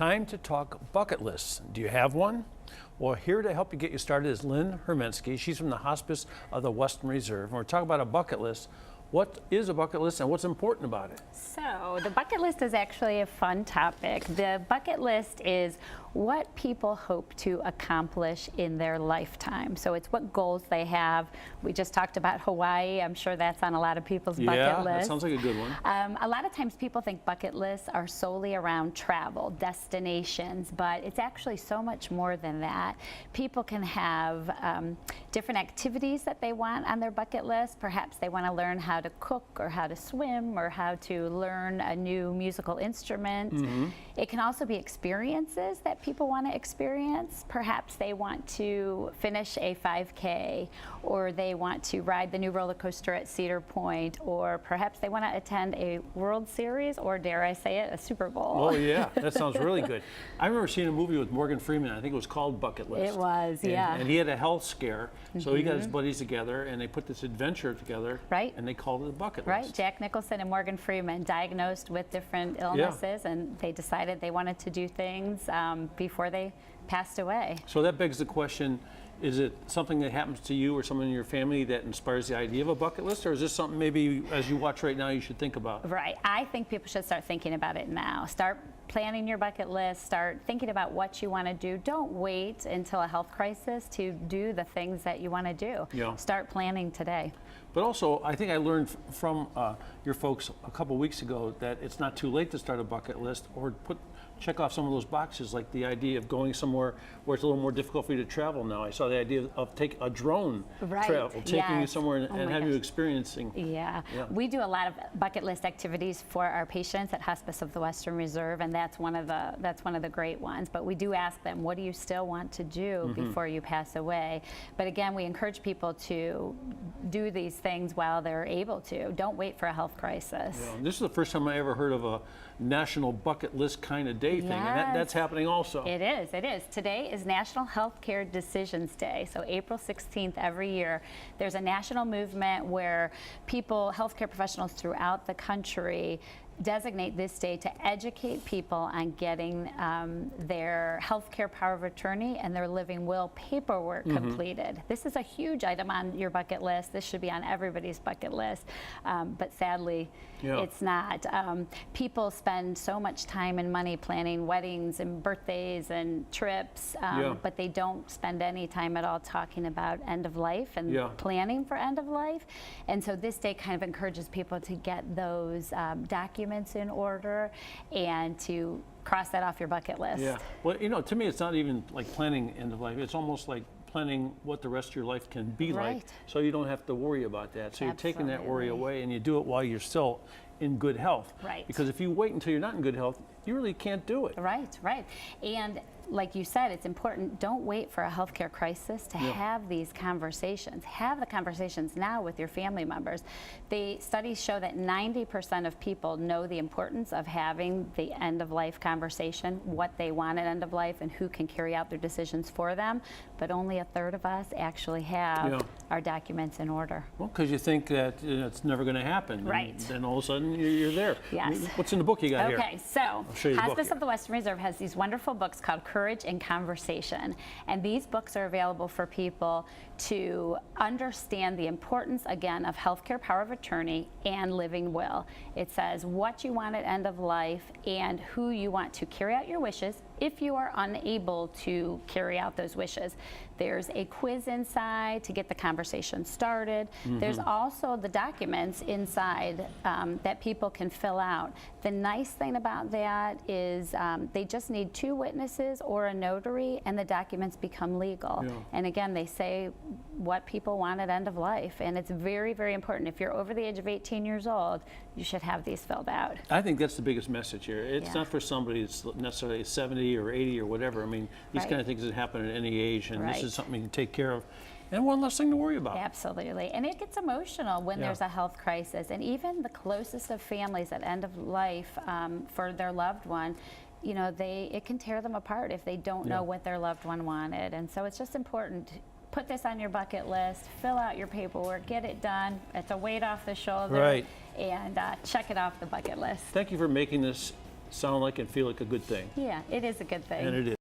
Time to talk bucket lists. Do you have one? Well, here to help you get you started is Lynn Hermensky. She's from the Hospice of the Western Reserve. And we're talking about a bucket list. What is a bucket list and what's important about it? So the bucket list is actually a fun topic. The bucket list is what people hope to accomplish in their lifetime. So it's what goals they have. We just talked about Hawaii. I'm sure that's on a lot of people's bucket list. Yeah, that sounds like a good one. A lot of times people think bucket lists are solely around travel, destinations, but it's actually so much more than that. People can have different activities that they want on their bucket list. Perhaps they want to learn how to cook or how to swim or how to learn a new musical instrument. It can also be experiences that people want to experience. Perhaps they want to finish a 5K, or they want to ride the new roller coaster at Cedar Point, or perhaps they want to attend a World Series, or dare I say it, a Super Bowl. Oh yeah, that sounds really good. I remember seeing a movie with Morgan Freeman. I think it was called Bucket List. It was, yeah. And he had a health scare, so he got his buddies together and they put this adventure together. Right. And they called it a bucket Right, list. Jack Nicholson and Morgan Freeman diagnosed with different illnesses, and they decided they wanted to do things before they passed away. So that begs the question, is it something that happens to you or someone in your family that inspires the idea of a bucket list, or is this something maybe as you watch right now you should think about? Right, I think people should start thinking about it now. Start planning your bucket list, start thinking about what you want to do. Don't wait until a health crisis to do the things that you want to do. Yeah. Start planning today. But also, I think I learned from your folks a couple weeks ago that it's not too late to start a bucket list or check off some of those boxes, like the idea of going somewhere where it's a little more difficult for you to travel now. I saw the idea of take a drone travel, taking you somewhere and having you experiencing. Yeah, we do a lot of bucket list activities for our patients at Hospice of the Western Reserve, and that's one of the great ones. But we do ask them, what do you still want to do before you pass away? But again, we encourage people to do these things while they're able to. Don't wait for a health crisis. Yeah, this is the first time I ever heard of a national bucket list kind of day thing, and that's happening also. It is, it is. Today is National Healthcare Decisions Day, so April 16th every year. There's a national movement where people, healthcare professionals throughout the country, designate this day to educate people on getting their healthcare power of attorney and their living will paperwork completed. This is a huge item on your bucket list. This should be on everybody's bucket list, but sadly, it's not. People spend so much time and money planning weddings and birthdays and trips, but they don't spend any time at all talking about end of life and planning for end of life. And so this day kind of encourages people to get those documents in order and to cross that off your bucket list. Yeah, well, you know, to me it's not even like planning end of life. It's almost like planning what the rest of your life can be like, so you don't have to worry about that. So you're taking that worry away, and you do it while you're still in good health. Right. Because if you wait until you're not in good health, you really can't do it. Right, right. And like you said, it's important, don't wait for a healthcare crisis to have these conversations. Have the conversations now with your family members. The studies show that 90% of people know the importance of having the end of life conversation, what they want at end of life and who can carry out their decisions for them, but only a third of us actually have our documents in order. Well, because you think that it's never going to happen. Right. And then all of a sudden you're there. Yes. What's in the book you got here? Okay, so Hospice of the Western Reserve has these wonderful books called Courage and Conversation. And these books are available for people to understand the importance, again, of healthcare power of attorney and living will. It says what you want at end of life and who you want to carry out your wishes if you are unable to carry out those wishes. There's a quiz inside to get the conversation started. There's also the documents inside that people can fill out. The nice thing about that is they just need 2 witnesses or a notary, and the documents become legal. And again, they say what people want at end of life, and it's very, very important. If you're over the age of 18 years old, you should have these filled out. I think that's the biggest message here. It's not for somebody that's necessarily 70 or 80 or whatever. I mean, these kind of things that happen at any age, and this is something you can take care of. And one less thing to worry about. Absolutely. And it gets emotional when there's a health crisis. And even the closest of families at end of life for their loved one, you know, it can tear them apart if they don't know what their loved one wanted. And so it's just important. Put this on your bucket list, fill out your paperwork, get it done. It's a weight off the shoulder. And check it off the bucket list. Thank you for making this sound like and feel like a good thing. Yeah, it is a good thing. And it is.